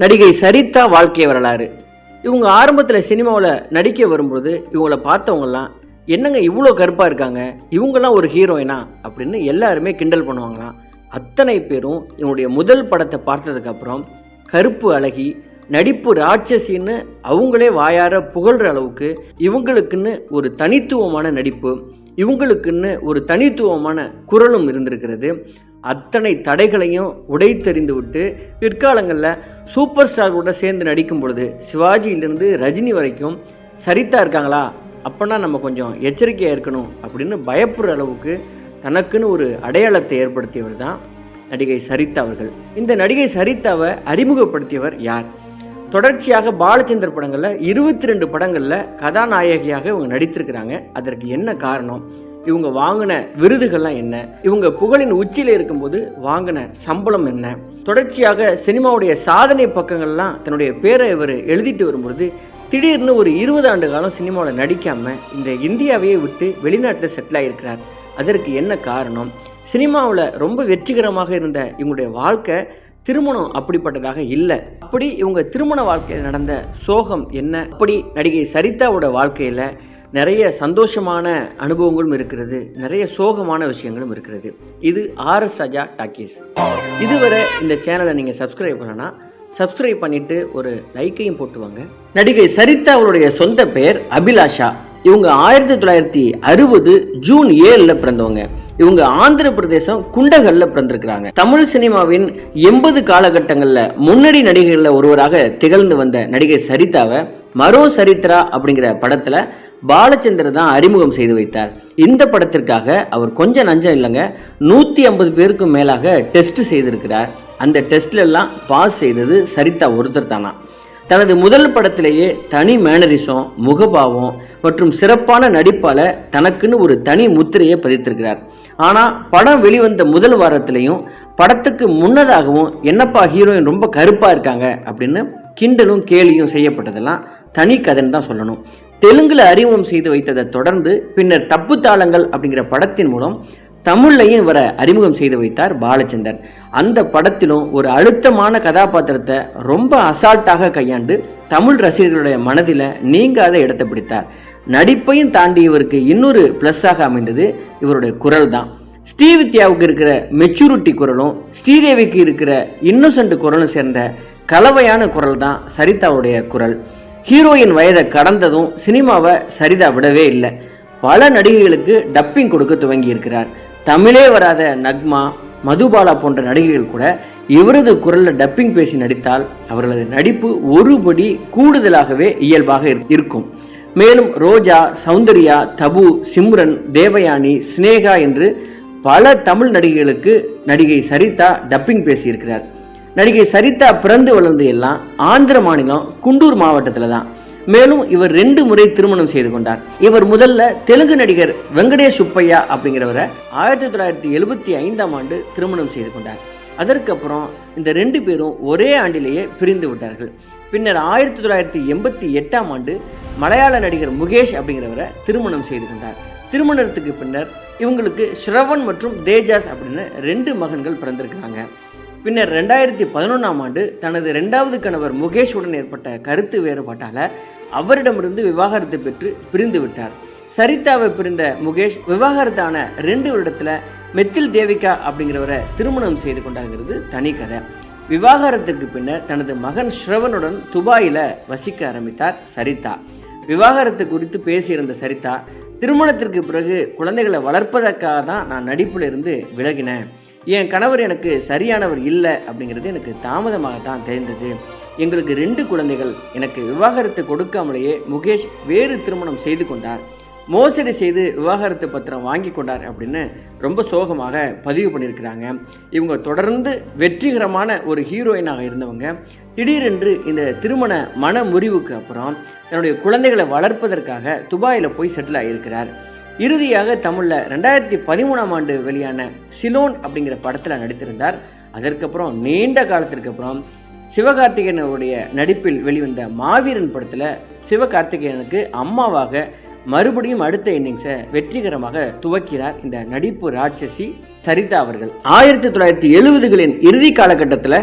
நடிகை சரிதா வாழ்க்கை வரலாறு. இவங்க ஆரம்பத்தில் சினிமாவில் நடிக்க வரும்போது இவங்கள பார்த்தவங்கலாம் என்னங்க இவ்வளோ கருப்பாக இருக்காங்க, இவங்கெல்லாம் ஒரு ஹீரோயினா அப்படின்னு எல்லாருமே கிண்டல் பண்ணுவாங்களாம். அத்தனை பேரும் இவங்களுடைய முதல் படத்தை பார்த்ததுக்கப்புறம் கருப்பு அழகி, நடிப்பு ராட்சசின்னு அவங்களே வாயார புகழ்கிற அளவுக்கு இவங்களுக்குன்னு ஒரு தனித்துவமான நடிப்பு, இவங்களுக்குன்னு ஒரு தனித்துவமான குரலும் இருந்திருக்கிறது. அத்தனை தடைகளையும் உடைத்தெறிந்து விட்டு பிற்காலங்களில் சூப்பர் ஸ்டார் கூட சேர்ந்து நடிக்கும் பொழுது சிவாஜியிலிருந்து ரஜினி வரைக்கும் சரிதா இருக்காங்களா, அப்போனா நம்ம கொஞ்சம் எச்சரிக்கையாக இருக்கணும் அப்படின்னு பயப்படுற அளவுக்கு தனக்குன்னு ஒரு அடையாளத்தை ஏற்படுத்தியவர் தான் நடிகை சரிதா அவர்கள். இந்த நடிகை சரிதாவை அறிமுகப்படுத்தியவர் யார்? தொடர்ச்சியாக பாலச்சந்தர் படங்களில் 22 படங்களில் கதாநாயகியாக இவங்க நடித்திருக்கிறாங்க. அதற்கு என்ன காரணம்? இவங்க வாங்கின விருதுகள்லாம் என்ன? இவங்க புகழின் உச்சியில் இருக்கும்போது வாங்கின சம்பளம் என்ன? தொடர்ச்சியாக சினிமாவுடைய சாதனை பக்கங்கள்லாம் தன்னுடைய பேரை இவர் எழுதிட்டு வரும்பொழுது திடீர்னு ஒரு 20 ஆண்டு காலம் சினிமாவில் நடிக்காமல் இந்த இந்தியாவையே விட்டு வெளிநாட்டில் செட்டில் ஆகியிருக்கிறார். அதற்கு என்ன காரணம்? சினிமாவில் ரொம்ப வெற்றிகரமாக இருந்த இவங்களுடைய வாழ்க்கை திருமணம் அப்படிப்பட்டதாக இல்லை. அப்படி இவங்க திருமண வாழ்க்கையில் நடந்த சோகம் என்ன? அப்படி நடிகை சரிதாவோட வாழ்க்கையில் நிறைய சந்தோஷமான அனுபவங்களும் இருக்கிறது, நிறைய சோகமான விஷயங்களும் இருக்கிறது. இது RS ராஜா டாக்கீஸ். இதுவரை இந்த சேனலை நீங்கள் சப்ஸ்கிரைப் பண்ணனா சப்ஸ்கிரைப் பண்ணிட்டு ஒரு லைக்கையும் போட்டுவாங்க. நடிகை சரிதா அவருடைய சொந்த பெயர் அபிலாஷா. இவங்க 1960 ஜூன் 7 பிறந்தவங்க. இவங்க ஆந்திர பிரதேசம் குண்டகல்ல பிறந்திருக்கிறாங்க. தமிழ் சினிமாவின் 80 காலகட்டங்களில் முன்னணி நடிகைகளில் ஒருவராக திகழ்ந்து வந்த நடிகை சரிதாவை மரோ சரித்ரா அப்படிங்கிற படத்துல பாலச்சந்தர் தான் அறிமுகம் செய்து வைத்தார். இந்த படத்திற்காக அவர் கொஞ்சம் நஞ்சம் இல்லைங்க, 150 பேருக்கும் மேலாக டெஸ்ட் செய்திருக்கிறார். அந்த டெஸ்ட்ல எல்லாம் பாஸ் செய்தது சரிதா ஒருத்தர் தானா. தனது முதல் படத்திலேயே தனி மேனரிசம், முகபாவம் மற்றும் சிறப்பான நடிப்பால தனக்குன்னு ஒரு தனி முத்திரையை பதித்திருக்கிறார். ஆனா படம் வெளிவந்த முதல் வாரத்திலையும் படத்துக்கு முன்னதாகவும் என்னப்பா ஹீரோயின் ரொம்ப கருப்பா இருக்காங்க அப்படின்னு கிண்டலும் கேலியும் செய்யப்பட்டதெல்லாம் தனி கதைன்னு தான் சொல்லணும். தெலுங்குல அறிமுகம் செய்து வைத்ததை தொடர்ந்து பின்னர் தப்பு தாளங்கள் அப்படிங்கிற படத்தின் மூலம் தமிழ்லையும் இவரை அறிமுகம் செய்து வைத்தார் பாலச்சந்தர். அந்த படத்திலும் ஒரு அழுத்தமான கதாபாத்திரத்தை ரொம்ப அசால்ட்டாக கையாண்டு தமிழ் ரசிகர்களுடைய மனதில் நீங்காத இடத்தை பிடித்தார். நடிப்பையும் தாண்டி இவருக்கு இன்னொரு பிளஸ்ஸாக அமைந்தது இவருடைய குரல் தான். ஸ்ரீவித்யாவுக்கு இருக்கிற மெச்சூரிட்டி குரலும் ஸ்ரீதேவிக்கு இருக்கிற இன்னோசன்ட் குரலும் சேர்ந்த கலவையான குரல் தான் சரிதாவுடைய குரல். ஹீரோயின் வயதை கடந்ததும் சினிமாவை சரிதா விடவே இல்லை. பல நடிகைகளுக்கு டப்பிங் கொடுக்க துவங்கி இருக்கிறார். தமிழே வராத நக்மா, மதுபாலா போன்ற நடிகைகள் கூட இவரது குரலில் டப்பிங் பேசி நடித்தால் அவர்களது நடிப்பு ஒருபடி கூடுதலாகவே இயல்பாக இருக்கும். மேலும் ரோஜா, சௌந்தர்யா, தபு, சிம்ரன், தேவயானி, ஸ்னேகா என்று பல தமிழ் நடிகைகளுக்கு நடிகை சரிதா டப்பிங் பேசியிருக்கிறார். நடிகை சரிதா பிறந்து வளர்ந்து எல்லாம் ஆந்திர மாநிலம் குண்டூர் மாவட்டத்தில் தான். மேலும் இவர் 2 முறை திருமணம் செய்து கொண்டார். இவர் முதல்ல தெலுங்கு நடிகர் வெங்கடேஷ் சுப்பையா அப்படிங்கிறவரை 1975ஆம் ஆண்டு திருமணம் செய்து கொண்டார். அதற்கப்புறம் இந்த 2 பேரும் ஒரே ஆண்டிலேயே பிரிந்து விட்டார்கள். பின்னர் 1988ஆம் ஆண்டு மலையாள நடிகர் முகேஷ் அப்படிங்கிறவரை திருமணம் செய்து கொண்டார். திருமணத்துக்கு பின்னர் இவங்களுக்கு ஸ்ரவன் மற்றும் தேஜாஸ் அப்படின்னு 2 மகன்கள் பிறந்திருக்கிறாங்க. பின்னர் 2011ஆம் ஆண்டு தனது 2வது கணவர் முகேஷுடன் ஏற்பட்ட கருத்து வேறுபாட்டால் அவரிடமிருந்து விவாகரத்து பெற்று பிரிந்து விட்டார். சரிதாவை பிரிந்த முகேஷ் விவாகரத்தான 2 வருடத்தில் மெத்தில் தேவிகா அப்படிங்கிறவரை திருமணம் செய்து கொண்டாங்கிறது தனி கதை. விவாகரத்துக்கு பின்னர் தனது மகன் ஸ்ரவனுடன் துபாயில் வசிக்க ஆரம்பித்தார் சரிதா. விவாகரத்து குறித்து பேசியிருந்த சரிதா, திருமணத்திற்கு பிறகு குழந்தைகளை வளர்ப்பதற்காக தான் நான் நடிப்பில் இருந்து விலகினேன். என் கணவர் எனக்கு சரியானவர் இல்லை அப்படிங்கிறது எனக்கு தாமதமாகத்தான் தெரிந்தது. எங்களுக்கு 2 குழந்தைகள். எனக்கு விவாகரத்து கொடுக்காமலேயே முகேஷ் வேறு திருமணம் செய்து கொண்டார், மோசடி செய்து விவாகரத்து பத்திரம் வாங்கி கொண்டார் அப்படின்னு ரொம்ப சோகமாக பதிவு பண்ணியிருக்கிறாங்க. இவங்க தொடர்ந்து வெற்றிகரமான ஒரு ஹீரோயினாக இருந்தவங்க திடீரென்று இந்த திருமண மன முறிவுக்கு அப்புறம் தன்னுடைய குழந்தைகளை வளர்ப்பதற்காக துபாயில் போய் செட்டில் ஆகியிருக்கிறார். இறுதியாக தமிழில் 2013ஆம் ஆண்டு வெளியான சிலோன் அப்படிங்கிற படத்தில் நடித்திருந்தார். அதற்கப்புறம் நீண்ட காலத்திற்கு அப்புறம் சிவகார்த்திகேயனுடைய நடிப்பில் வெளிவந்த மாவீரன் படத்தில் சிவகார்த்திகேயனுக்கு அம்மாவாக மறுபடியும் அடுத்த இன்னிங்ஸை வெற்றிகரமாக துவக்கிறார் இந்த நடிப்பு ராட்சசி சரிதா அவர்கள். 1970களின் இறுதி காலகட்டத்தில்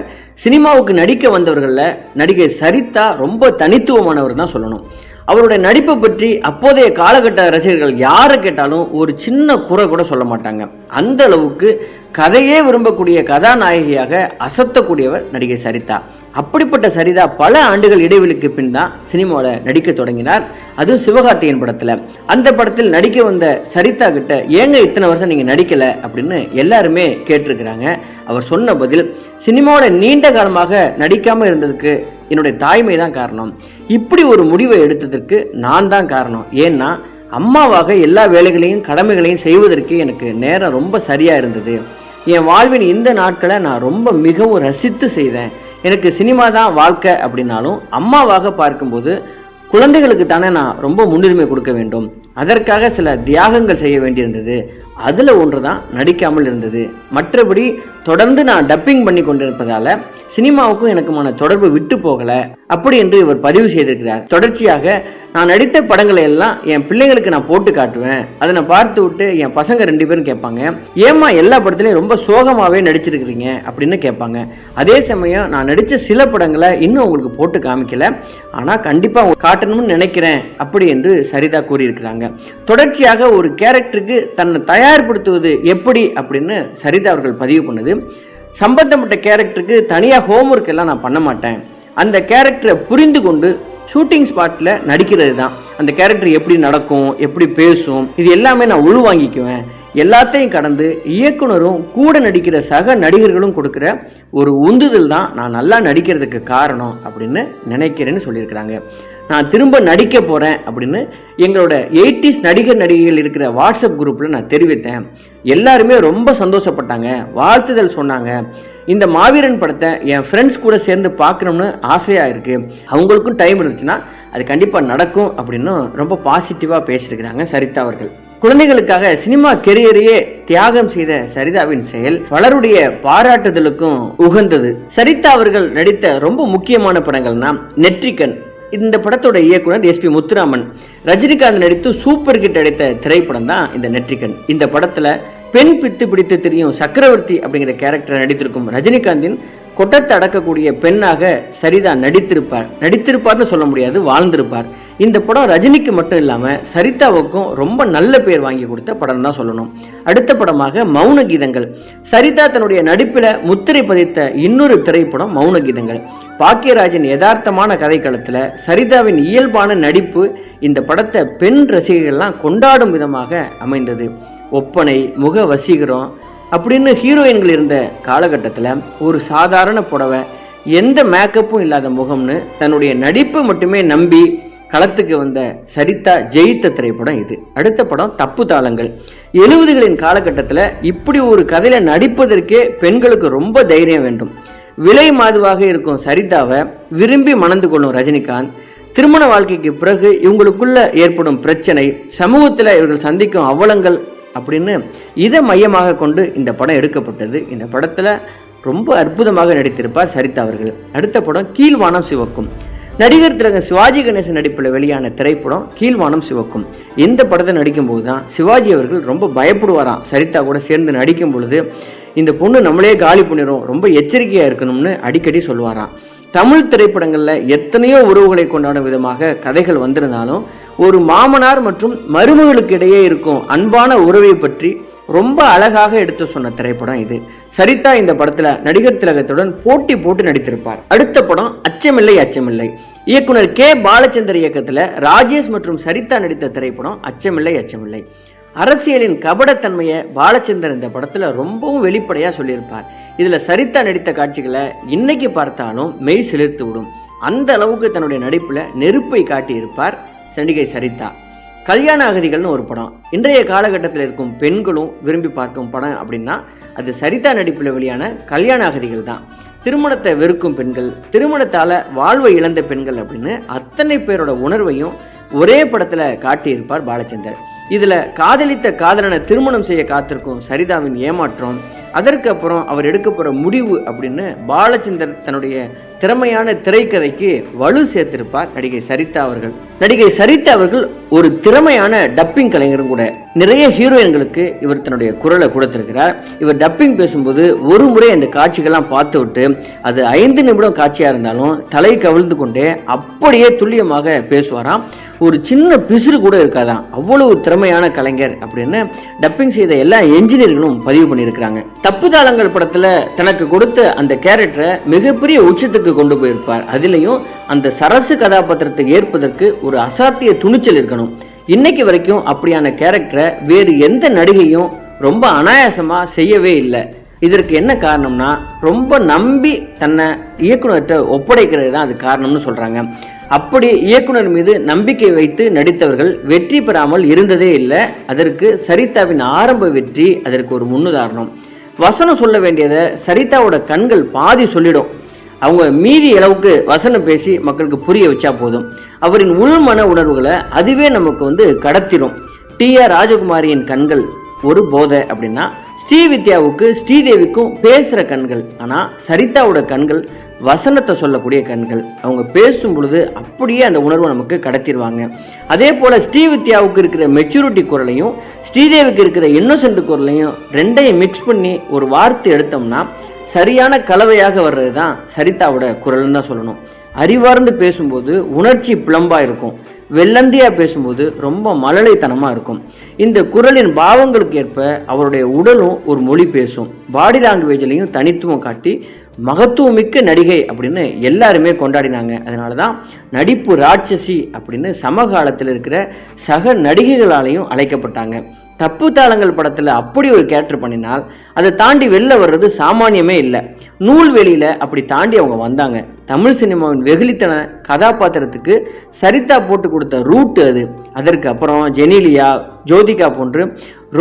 சினிமாவுக்கு நடிக்க வந்தவர்களில் நடிகை சரிதா ரொம்ப தனித்துவமானவர் தான் சொல்லணும். அவருடைய நடிப்பை பற்றி அப்போதைய காலகட்ட ரசிகர்கள் யாரை கேட்டாலும் ஒரு சின்ன குறை கூட சொல்ல மாட்டாங்க. அந்த அளவுக்கு கதையே விரும்பக்கூடிய கதாநாயகியாக அசத்தக்கூடியவர் நடிகை சரிதா. அப்படிப்பட்ட சரிதா பல ஆண்டுகள் இடைவெளிக்கு பின் தான் சினிமாவில் நடிக்க தொடங்கினார். அதுவும் சிவகார்த்திகேயன் படத்தில். அந்த படத்தில் நடிக்க வந்த சரிதா கிட்ட ஏங்க இத்தனை வருஷம் நீங்கள் நடிக்கலை அப்படின்னு எல்லாருமே கேட்டிருக்கிறாங்க. அவர் சொன்ன பதில், சினிமாவோட நீண்ட காலமாக நடிக்காமல் இருந்ததுக்கு என்னுடைய தாய்மை தான் காரணம். இப்படி ஒரு முடிவை எடுத்ததற்கு நான் தான் காரணம். ஏன்னா அம்மாவாக எல்லா வேலைகளையும் கடமைகளையும் செய்வதற்கு எனக்கு நேரம் ரொம்ப சரியாக இருந்தது. என் வாழ்வின் இந்த நாட்களை நான் ரொம்ப மிகவும் ரசித்து செய்தேன். எனக்கு சினிமா தான் வாழ்க்கை அப்படின்னாலும் அம்மாவாக பார்க்கும்போது குழந்தைகளுக்கு தானே நான் ரொம்ப முன்னுரிமை கொடுக்க வேண்டும். அதற்காக சில தியாகங்கள் செய்ய வேண்டியிருந்தது. அதில் ஒன்று தான் நடிக்காமல் இருந்தது. மற்றபடி தொடர்ந்து நான் டப்பிங் பண்ணி கொண்டிருப்பதால சினிமாவுக்கும் எனக்குமான தொடர்பு விட்டு போகலை அப்படி என்று இவர் பதிவு செய்திருக்கிறார். தொடர்ச்சியாக நான் நடித்த படங்களை எல்லாம் என் பிள்ளைங்களுக்கு நான் போட்டு காட்டுவேன். அதை நான் பார்த்து விட்டு என் பசங்க 2 பேரும் கேட்பாங்க, ஏம்மா எல்லா படத்துலையும் ரொம்ப சோகமாகவே நடிச்சிருக்கிறீங்க அப்படின்னு கேட்பாங்க. அதே சமயம் நான் நடித்த சில படங்களை இன்னும் உங்களுக்கு போட்டு காமிக்கல, ஆனால் கண்டிப்பாக காட்டணும்னு நினைக்கிறேன் அப்படி என்று சரிதா கூறியிருக்கிறாங்க. தொடர்ச்சியாக ஒரு கேரக்டருக்கு தன்னை தயார்படுத்துவது எப்படி அப்படின்னு சரிதா அவர்கள் பதிவு பண்ணது, சம்பந்தப்பட்ட கேரக்டருக்கு தனியாக ஹோம்ஒர்க் எல்லாம் நான் பண்ண மாட்டேன். அந்த கேரக்டரை புரிந்து கொண்டு ஷூட்டிங் ஸ்பாட்டில் நடிக்கிறது தான். அந்த கேரக்டர் எப்படி நடக்கும், எப்படி பேசும், இது எல்லாமே நான் உள்வாங்கிக்குவேன். எல்லாத்தையும் கடந்து இயக்குனரும் கூட நடிக்கிற சக நடிகர்களும் கொடுக்குற ஒரு உந்துதல் தான் நான் நல்லா நடிக்கிறதுக்கு காரணம் அப்படின்னு நினைக்கிறேன்னு சொல்லியிருக்கிறாங்க. நான் திரும்ப நடிக்க போகிறேன் அப்படின்னு எங்களோட 80s நடிகர் நடிகைகள் இருக்கிற வாட்ஸ்அப் குரூப்பில் நான் தெரிவித்தேன். எல்லாருமே ரொம்ப சந்தோஷப்பட்டாங்க, வாழ்த்துதல் சொன்னாங்க. இந்த மாவீரன் படத்தை என் ஃப்ரெண்ட்ஸ் கூட சேர்ந்து பார்க்கணும்னு ஆசையாக இருக்குது. அவங்களுக்கும் டைம் இருந்துச்சுன்னா அது கண்டிப்பாக நடக்கும் அப்படின்னு ரொம்ப பாசிட்டிவாக பேசியிருக்கிறாங்க சரிதா அவர்கள். குழந்தைகளுக்காக சினிமா கெரியரையே தியாகம் செய்த சரிதாவின் செயல் பலருடைய பாராட்டுதலுக்கும் உகந்தது. சரிதா அவர்கள் நடித்த ரொம்ப முக்கியமான படங்கள்னா நெற்றிக்கண். இந்த படத்தோட இயக்குனர் எஸ்பி முத்துராமன். ரஜினிகாந்த் நடித்து சூப்பர் ஹிட் அடித்த திரைப்படம் தான் இந்த நெற்றிக்கண். இந்த படத்துல பெண் பித்து பிடித்து தெரியும் சக்கரவர்த்தி அப்படிங்கிற கேரக்டரை நடித்திருக்கும் ரஜினிகாந்தின் கொட்டத்தை அடக்கக்கூடிய பெண்ணாக சரிதா நடித்திருப்பார்னு சொல்ல முடியாது, வாழ்ந்திருப்பார். இந்த படம் ரஜினிக்கு மட்டும் இல்லாமல் சரிதாவுக்கும் ரொம்ப நல்ல பேர் வாங்கி கொடுத்த படம் தான் சொல்லணும். அடுத்த படமாக மௌன கீதங்கள். சரிதா தன்னுடைய நடிப்பில் முத்திரை பதித்த இன்னொரு திரைப்படம் மௌன கீதங்கள். பாக்கியராஜின் யதார்த்தமான கதைக்களத்தில் சரிதாவின் இயல்பான நடிப்பு இந்த படத்தை பெண் ரசிகர்கள்லாம் கொண்டாடும் விதமாக அமைந்தது. ஒப்பனை, முக வசீகரம் அப்படின்னு ஹீரோயின்கள் இருந்த காலகட்டத்தில் ஒரு சாதாரண புடவை, எந்த மேக்கப்பும் இல்லாத முகம்னு தன்னுடைய நடிப்பை மட்டுமே நம்பி களத்துக்கு வந்த சரிதா ஜெயித்த திரைப்படம் இது. அடுத்த படம் தப்பு தாளங்கள். 70களின் காலகட்டத்தில் இப்படி ஒரு கதையில நடிப்பதற்கே பெண்களுக்கு ரொம்ப தைரியம் வேண்டும். விலை மாதுவாக இருக்கும் சரிதாவை விரும்பி மணந்து கொள்ளும் ரஜினிகாந்த், திருமண வாழ்க்கைக்கு பிறகு இவங்களுக்குள்ள ஏற்படும் பிரச்சனை, சமூகத்தில் இவர்கள் சந்திக்கும் அவலங்கள் அப்படின்னு இதை மையமாக கொண்டு இந்த படம் எடுக்கப்பட்டது. இந்த படத்தில் ரொம்ப அற்புதமாக நடித்திருப்பார் சரிதா அவர்கள். அடுத்த படம் கீழ்வானம் சிவக்கும். நடிகர் திலகம் சிவாஜி கணேசன் நடிப்பில் வெளியான திரைப்படம் கீழ்வானம் சிவக்கும். இந்த படத்தை நடிக்கும்போது தான் சிவாஜி அவர்கள் ரொம்ப பயப்படுவாராம். சரிதா கூட சேர்ந்து நடிக்கும் பொழுது இந்த பொண்ணு நம்மளே காலி பண்ணிடும், ரொம்ப எச்சரிக்கையாக இருக்கணும்னு அடிக்கடி சொல்லுவாராம். தமிழ் திரைப்படங்களில் எத்தனையோ உறவுகளை கொண்டாடும் விதமாக கதைகள் வந்திருந்தாலும் ஒரு மாமனார் மற்றும் மருமகளுக்கு இடையே இருக்கும் அன்பான உறவை பற்றி ரொம்ப அழகாக எடுத்து சொன்ன திரைப்படம் இது. சரிதா இந்த படத்துல நடிகர் திலகத்துடன் போட்டி போட்டு நடித்திருப்பார். அடுத்த படம் அச்சமில்லை அச்சமில்லை. இயக்குனர் கே பாலச்சந்தர் இயக்கத்துல ராஜேஷ் மற்றும் சரிதா நடித்த திரைப்படம் அச்சமில்லை அச்சமில்லை. அரசியலின் கபடத்தன்மையை பாலச்சந்தர் இந்த படத்துல ரொம்பவும் வெளிப்படையா சொல்லியிருப்பார். இதுல சரிதா நடித்த காட்சிகளை இன்னைக்கு பார்த்தாலும் மெய் சிலிர்த்து விடும். அந்த அளவுக்கு தன்னுடைய நடிப்புல நெருப்பை காட்டி இருப்பார் நடிகை சரிதா. கல்யாண அகதிகள்னு ஒரு படம். இன்றைய காலகட்டத்தில் இருக்கும் பெண்களும் விரும்பி பார்க்கும் படம் அப்படின்னா அது சரிதா நடிப்பில் வெளியான கல்யாண அகதிகள் தான். திருமணத்தை வெறுக்கும் பெண்கள், திருமணத்தால் வாழ்வை இழந்த பெண்கள் அப்படின்னு அத்தனை பேரோட உணர்வையும் ஒரே படத்தில் காட்டியிருப்பார் பாலச்சந்தர். இதில் காதலித்த காதலனை திருமணம் செய்ய காத்திருக்கும் சரிதாவின் ஏமாற்றம், அதற்கு அப்புறம் அவர் எடுக்க போகிற முடிவு அப்படின்னு பாலச்சந்தர் தன்னுடைய திறமையான திரைக்கதைக்கு வலு சேர்த்திருப்பார் நடிகை சரிதா அவர்கள். நடிகை சரிதா அவர்கள் ஒரு திறமையான டப்பிங் கலைஞரும் கூட. நிறைய ஹீரோயின்களுக்கு இவர் தன்னுடைய குரலை கொடுத்திருக்கிறார். இவர் டப்பிங் பேசும்போது ஒரு முறை அந்த காட்சிகள்லாம் பார்த்து விட்டு அது 5 நிமிடம் காட்சியா இருந்தாலும் தலை கவிழ்ந்து கொண்டே அப்படியே துல்லியமாக பேசுவாராம். ஒரு சின்ன பிசுறு கூட இருக்காதான், அவ்வளவு திறமையான கலைஞர் அப்படின்னு டப்பிங் செய்த எல்லா என்ஜினியர்களும் பதிவு பண்ணியிருக்கிறாங்க. தப்புதாளங்கள் படத்துல தனக்கு கொடுத்த அந்த கேரக்டரை மிகப்பெரிய உச்சத்துக்கு கொண்டு போயிருப்பார். அதுலயும் அந்த சரசு கதாபாத்திரத்தை ஏற்பதற்கு ஒரு அசாத்திய துணிச்சல் இருக்கணும். இன்னைக்கு வரைக்கும் அப்படியான கேரக்டரை வேறு எந்த நடிகையும் ரொம்ப அனாயாசமா செய்யவே இல்லை. இதற்கு என்ன காரணம்னா, ரொம்ப நம்பி தன்னை இயக்குனர்கிட்ட ஒப்படைக்கிறது தான் அது காரணம்னு சொல்றாங்க. அப்படி இயக்குனர் மீது நம்பிக்கை வைத்து நடித்தவர்கள் வெற்றி பெறாமல் இருந்ததே இல்லை. அதற்கு சரிதாவின் ஆரம்ப வெற்றி அதற்கு ஒரு முன்னுதாரணம். வசனம் சொல்ல வேண்டியதை சரிதாவோட கண்கள் பாதி சொல்லிடும். அவங்க மீதி அளவுக்கு வசனம் பேசி மக்களுக்கு புரிய வச்சா போதும். அவரின் உள்மன உணர்வுகளை அதுவே நமக்கு கடத்திடும். டி.ஆர். ராஜகுமாரியின் கண்கள் ஒரு போதை அப்படின்னா, ஸ்ரீவித்யாவுக்கு ஸ்ரீதேவிக்கும் பேசுகிற கண்கள். ஆனால் சரிதாவோட கண்கள் வசனத்தை சொல்லக்கூடிய கண்கள். அவங்க பேசும் பொழுது அப்படியே அந்த உணர்வை நமக்கு கடத்திடுவாங்க. அதே போல் ஸ்ரீவித்யாவுக்கு இருக்கிற மெச்சூரிட்டி குரலையும் ஸ்ரீதேவிக்கு இருக்கிற இன்னோசென்ட் குரலையும் ரெண்டையும் மிக்ஸ் பண்ணி ஒரு வார்த்தை எடுத்தோம்னா சரியான கலவையாக வர்றது தான் சரிதாவோட குரல்னு தான் சொல்லணும். அறிவார்ந்து பேசும்போது உணர்ச்சி பிளம்பாக இருக்கும். வெள்ளந்தியாக பேசும்போது ரொம்ப மழலைத்தனமாக இருக்கும். இந்த குரலின் பாவங்களுக்கு ஏற்ப அவருடைய உடலும் ஒரு மொழி பேசும். பாடி லாங்குவேஜ்லையும் தனித்துவம் காட்டி மகத்துவமிக்க நடிகை அப்படின்னு எல்லாருமே கொண்டாடினாங்க. அதனால தான் நடிப்பு ராட்சசி அப்படின்னு சமகாலத்தில் இருக்கிற சக நடிகைகளாலையும் அழைக்கப்பட்டாங்க. தப்பு தாளங்கள் படத்தில் அப்படி ஒரு கேரக்டர் பண்ணினால் அதை தாண்டி வெளில வர்றது சாமானியமே இல்லை. நூல்வெளியில் அப்படி தாண்டி அவங்க வந்தாங்க. தமிழ் சினிமாவின் வெகுளித்தன கதாபாத்திரத்துக்கு சரிதா போட்டு கொடுத்த ரூட்டு அது. அதற்கு அப்புறம் ஜெனிலியா, ஜோதிகா போன்று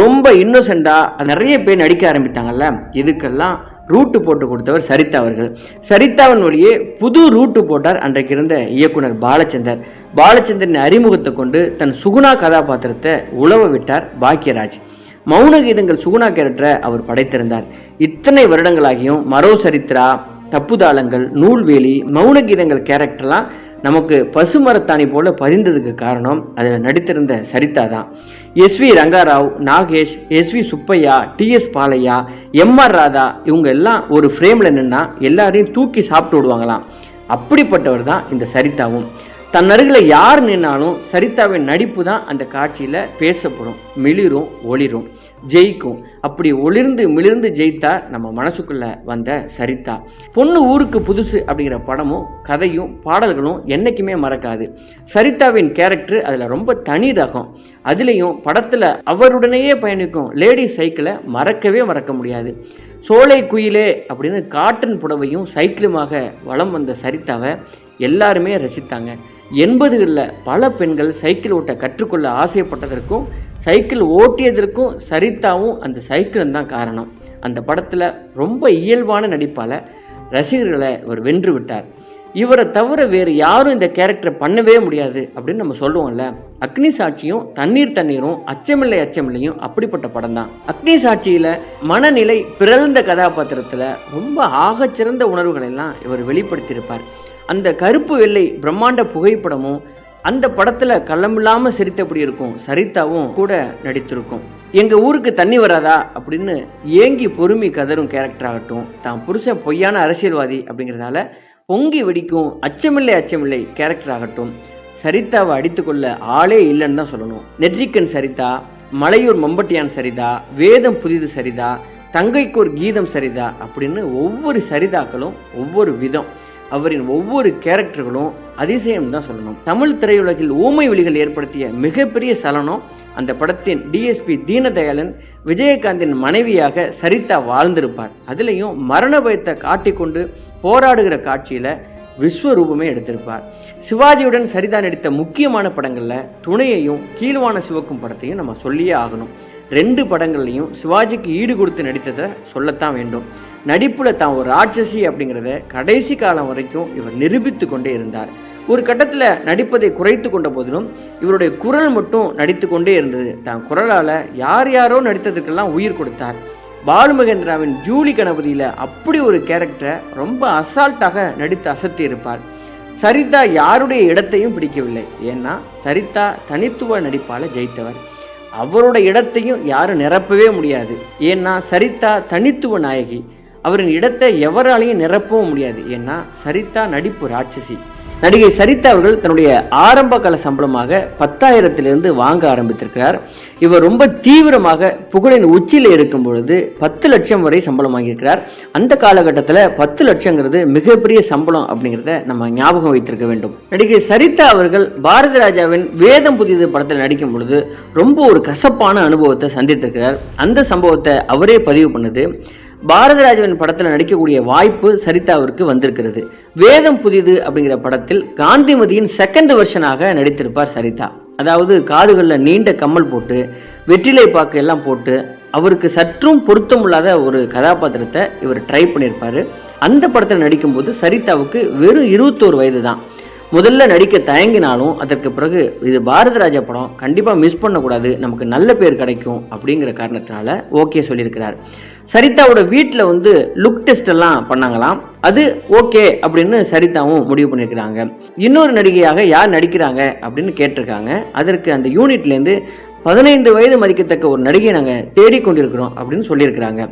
ரொம்ப இன்னோசென்ட்டாக நிறைய பேர் நடிக்க ஆரம்பித்தாங்கல்ல. இதுக்கெல்லாம் ரூட்டு போட்டு கொடுத்தவர் சரிதா அவர்கள். சரிதாவின் வழியே புது ரூட்டு போட்டார் அன்றைக்கு இருந்த இயக்குனர் பாலச்சந்தர். பாலச்சந்தரின் அறிமுகத்தை கொண்டு தன் சுகுணா கதாபாத்திரத்தை உழவ விட்டார் பாக்யராஜ். மௌன கீதங்கள் சுகுணா கேரக்டரை அவர் படைத்திருந்தார். இத்தனை வருடங்களாகியும் மரோ சரித்ரா, தப்புதாளங்கள், நூல்வேலி, மௌன கீதங்கள் கேரக்டர்லாம் நமக்கு பசுமரத்தாணி போல பதிந்ததுக்கு காரணம் அதில் நடித்திருந்த சரிதா தான். SV. Ranga Rao, Nagesh, SV. Subbaiah, DS. Balaiah, MR. Radha இவங்க எல்லாம் ஒரு ஃப்ரேமில் நின்னா எல்லாரையும் தூக்கி சாப்பிட்டு விடுவாங்களாம். அப்படிப்பட்டவர் தான் இந்த சரிதாவும். தன் அருகில் யார் நின்னாலும் சரிதாவின் நடிப்பு தான் அந்த காட்சியில் பேசப்படும். மிளிரும் ஒளிரும் ஜெயிக்கும். அப்படி ஒளிர்ந்து மிளிர்ந்து ஜெயித்தா நம்ம மனசுக்குள்ள வந்த சரிதா. பொண்ணு ஊருக்கு புதுசு அப்படிங்கிற படமும் கதையும் பாடல்களும் என்னைக்குமே மறக்காது. சரிதாவின் கேரக்டர் அதில் ரொம்ப தனி ரகம். அதுலேயும் படத்தில் அவருடனேயே பயணிக்கும் லேடி சைக்கிளை மறக்க முடியாது. சோலை குயிலே அப்படின்னு காட்டன் புடவையும் சைக்கிளுமாக வலம் வந்த சரிதாவை எல்லாருமே ரசித்தாங்க. 80களில் பல பெண்கள் சைக்கிள் ஓட்ட கற்றுக்கொள்ள ஆசைப்பட்டதற்கும் சைக்கிள் ஓட்டியதற்கும் சரிதாவும் அந்த சைக்கிளும் தான் காரணம். அந்த படத்தில் ரொம்ப இயல்பான நடிப்பால் ரசிகர்களை இவர் வென்று விட்டார். இவரை தவிர வேறு யாரும் இந்த கேரக்டரை பண்ணவே முடியாது அப்படின்னு நம்ம சொல்லுவோம்ல. அக்னி சாட்சியும் தண்ணீரும் அச்சமில்லையும் அப்படிப்பட்ட படம் தான். அக்னி சாட்சியில் மனநிலை பிறந்த கதாபாத்திரத்தில் ரொம்ப ஆகச்சிறந்த உணர்வுகளை எல்லாம் இவர் வெளிப்படுத்தியிருப்பார். அந்த கருப்பு வெள்ளை பிரம்மாண்ட புகைப்படமும் அந்த படத்தில் கள்ளமில்லாமல் சிரித்தபடி இருக்கும். சரிதாவும் கூட நடித்திருக்கும். எங்கள் ஊருக்கு தண்ணி வராதா அப்படின்னு ஏங்கி பொறுமை கதரும் கேரக்டர் ஆகட்டும், தான் புருஷன் பொய்யான அரசியல்வாதி அப்படிங்கிறதால பொங்கி வெடிக்கும் அச்சமில்லை கேரக்டர் ஆகட்டும், சரிதாவை அடித்துக்கொள்ள ஆளே இல்லைன்னு தான் சொல்லணும். நெற்றிக்கன் சரிதா, மலையூர் மம்பட்டியான் சரிதா, வேதம் புதிது சரிதா, தங்கைக்கோர் கீதம் சரிதா அப்படின்னு ஒவ்வொரு சரிதாக்களும் ஒவ்வொரு விதம். அவரின் ஒவ்வொரு கேரக்டர்களும் அதிசயம் தான் சொல்லணும். தமிழ் திரையுலகில் ஊமை விழிகள் ஏற்படுத்திய மிகப்பெரிய சலனம் அந்த படத்தின் டிஎஸ்பி தீனதயாளன் விஜயகாந்தின் மனைவியாக சரிதா வாழ்ந்திருப்பார். அதுலேயும் மரண பயத்தை காட்டிக்கொண்டு போராடுகிற காட்சியில் விஸ்வரூபமே எடுத்திருப்பார். சிவாஜியுடன் சரிதா நடித்த முக்கியமான படங்களில் துணையையும் கீழ்வான சிவக்கும் படத்தையும் நம்ம சொல்லியே ஆகணும். 2 படங்கள்லையும் சிவாஜிக்கு ஈடு கொடுத்து நடித்ததை சொல்லத்தான் வேண்டும். நடிப்பில் தான் ஒரு ராட்சசி அப்படிங்கிறத கடைசி காலம் வரைக்கும் இவர் நிரூபித்து கொண்டே இருந்தார். ஒரு கட்டத்தில் நடிப்பதை குறைத்து கொண்ட போதிலும் இவருடைய குரல் மட்டும் நடித்து கொண்டே இருந்தது. தான் குரலால் யாரோ நடித்ததுக்கெல்லாம் உயிர் கொடுத்தார். பாலு மகேந்திராவின் ஜூலி கணபதியில் அப்படி ஒரு கேரக்டரை ரொம்ப அசால்ட்டாக நடித்து அசத்தி இருப்பார். சரிதா யாருடைய இடத்தையும் பிடிக்கவில்லை. ஏன்னா சரிதா தனித்துவ நடிப்பால் ஜெயித்தவர். அவரோட இடத்தையும் யாரும் நிரப்பவே முடியாது. ஏன்னா சரிதா தனித்துவ நாயகி. அவரின் இடத்தை எவராலையும் நிரப்பவும் முடியாது. ஏன்னா சரிதா நடிப்பு ராட்சசி. நடிகை சரிதா அவர்கள் தன்னுடைய ஆரம்ப கால சம்பளமாக 10,000 வாங்க ஆரம்பித்திருக்கிறார். இவர் ரொம்ப தீவிரமாக புகழின் உச்சியில் இருக்கும் பொழுது 10 லட்சம் வரை சம்பளம் வாங்கியிருக்கிறார். அந்த காலகட்டத்தில் 10 லட்சங்கிறது மிகப்பெரிய சம்பளம் அப்படிங்கிறத நம்ம ஞாபகம் வைத்திருக்க வேண்டும். நடிகை சரிதா அவர்கள் பாரதி ராஜாவின் வேதம் புதியது படத்தில் நடிக்கும் பொழுது ரொம்ப ஒரு கசப்பான அனுபவத்தை சந்தித்திருக்கிறார். அந்த சம்பவத்தை அவரே பதிவு பண்ணுது. பாரதி ராஜாவின் படத்தில் நடிக்கக்கூடிய வாய்ப்பு சரிதாவிற்கு வந்திருக்கிறது. வேதம் புதிது அப்படிங்கிற படத்தில் காந்திமதியின் செகண்ட் வெர்ஷனாக நடித்திருப்பார் சரிதா. அதாவது காதுகளில் நீண்ட கம்மல் போட்டு வெற்றிலை பாக்கு எல்லாம் போட்டு அவருக்கு சற்றும் பொருத்தமில்லாத ஒரு கதாபாத்திரத்தை இவர் ட்ரை பண்ணியிருப்பார். அந்த படத்தில் நடிக்கும்போது சரிதாவுக்கு வெறும் 21 வயது தான். முதல்ல நடிக்க தயங்கினாலும் அதற்கு பிறகு இது பாரதி ராஜா படம், கண்டிப்பாக மிஸ் பண்ணக்கூடாது, நமக்கு நல்ல பேர் கிடைக்கும் அப்படிங்கிற காரணத்தினால ஓகே சொல்லியிருக்கிறார். சரிதாவோட வீட்டில் லுக் டெஸ்ட் எல்லாம் பண்ணாங்களாம். அது ஓகே அப்படின்னு சரிதாவும் முடிவு பண்ணியிருக்கிறாங்க. இன்னொரு நடிகையாக யார் நடிக்கிறாங்க அப்படின்னு கேட்டிருக்காங்க. அதற்கு அந்த யூனிட்லேருந்து 15 வயது மதிக்கத்தக்க ஒரு நடிகை நாங்கள் தேடிக்கொண்டிருக்கிறோம் அப்படின்னு சொல்லியிருக்கிறாங்க.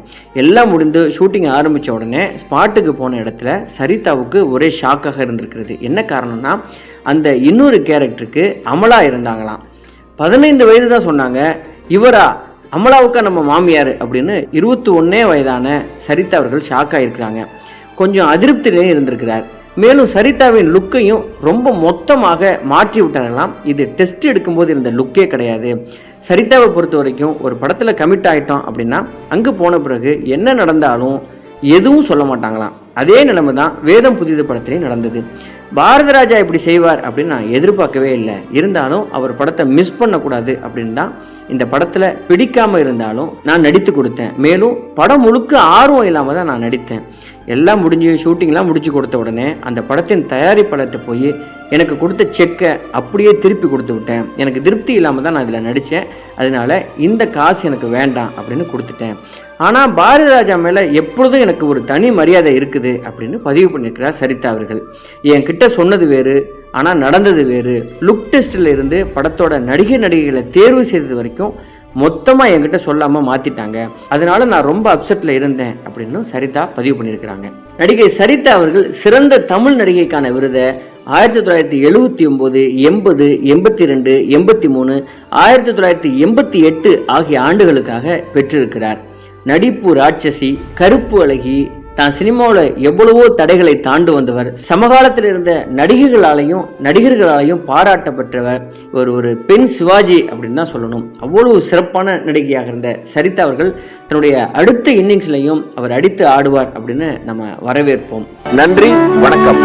எல்லாம் முடிந்து ஷூட்டிங் ஆரம்பித்த உடனே ஸ்பாட்டுக்கு போன இடத்துல சரிதாவுக்கு ஒரே ஷாக்காக இருந்திருக்கிறது. என்ன காரணம்னா, அந்த இன்னொரு கேரக்டருக்கு அமலா இருந்தாங்களாம். 15 வயது தான் சொன்னாங்க. இவரா அமலாவுக்கா நம்ம மாமியார் அப்படின்னு 21 வயதான சரிதா அவர்கள் ஷாக்காக இருக்கிறாங்க. கொஞ்சம் அதிருப்தியிலே இருந்திருக்கிறார். மேலும் சரிதாவின் லுக்கையும் ரொம்ப மொத்தமாக மாற்றி விட்டாங்களாம். இது டெஸ்ட் எடுக்கும்போது இருந்த லுக்கே கிடையாது. சரிதாவை பொறுத்த வரைக்கும் ஒரு படத்தில் கமிட் ஆகிட்டோம் அப்படின்னா அங்கே போன பிறகு என்ன நடந்தாலும் எதுவும் சொல்ல மாட்டாங்களாம். அதே நிலைமை தான் வேதம் புதிது படத்திலையும் நடந்தது. பாரதி ராஜா இப்படி செய்வார் அப்படின்னு நான் எதிர்பார்க்கவே இல்லை. இருந்தாலும் அவர் படத்தை மிஸ் பண்ணக்கூடாது அப்படின்னு தான் இந்த படத்தில் பிடிக்காமல் இருந்தாலும் நான் நடித்து கொடுத்தேன். மேலும் படம் முழுக்க ஆர்வம் இல்லாமல் தான் நான் நடித்தேன். எல்லாம் முடிஞ்சு ஷூட்டிங்லாம் முடிச்சு கொடுத்த உடனே அந்த படத்தின் தயாரிப்பாளர்கிட்ட போய் எனக்கு கொடுத்த செக்கை அப்படியே திருப்பி கொடுத்து விட்டேன். எனக்கு திருப்தி இல்லாமல் தான் நான் இதில் நடித்தேன். அதனால இந்த காசு எனக்கு வேண்டாம் அப்படின்னு கொடுத்துட்டேன். ஆனால் பாரதி ராஜா மேலே எப்பொழுதும் எனக்கு ஒரு தனி மரியாதை இருக்குது அப்படின்னு பதிவு பண்ணியிருக்கிறார் சரிதா அவர்கள். என்கிட்ட சொன்னது வேறு, ஆனால் நடந்தது வேறு. லுக் டெஸ்ட்டில் இருந்து படத்தோட நடிகைகளை தேர்வு செய்தது வரைக்கும் மொத்தமாக என்கிட்ட சொல்லாமல் மாற்றிட்டாங்க. அதனால நான் ரொம்ப அப்செட்டில் இருந்தேன் அப்படின்னு சரிதா பதிவு பண்ணியிருக்கிறாங்க. நடிகை சரிதா அவர்கள் சிறந்த தமிழ் நடிகைக்கான விருதை 1979, 80, 82, 83, 1988 ஆகிய ஆண்டுகளுக்காக பெற்றிருக்கிறார். நடிப்பு ராட்சசி, கருப்பு அழகி, தான் சினிமாவில் எவ்வளவோ தடைகளை தாண்டு வந்தவர், சமகாலத்தில் இருந்த நடிகர்களாலையும் பாராட்டப்பட்டவர். ஒரு பெண் சிவாஜி அப்படின்னு தான் சொல்லணும். அவ்வளவு சிறப்பான நடிகையாக இருந்த சரிதா அவர்கள் தன்னுடைய அடுத்த இன்னிங்ஸ்லையும் அவர் அடித்து ஆடுவார் அப்படின்னு நம்ம வரவேற்போம். நன்றி, வணக்கம்.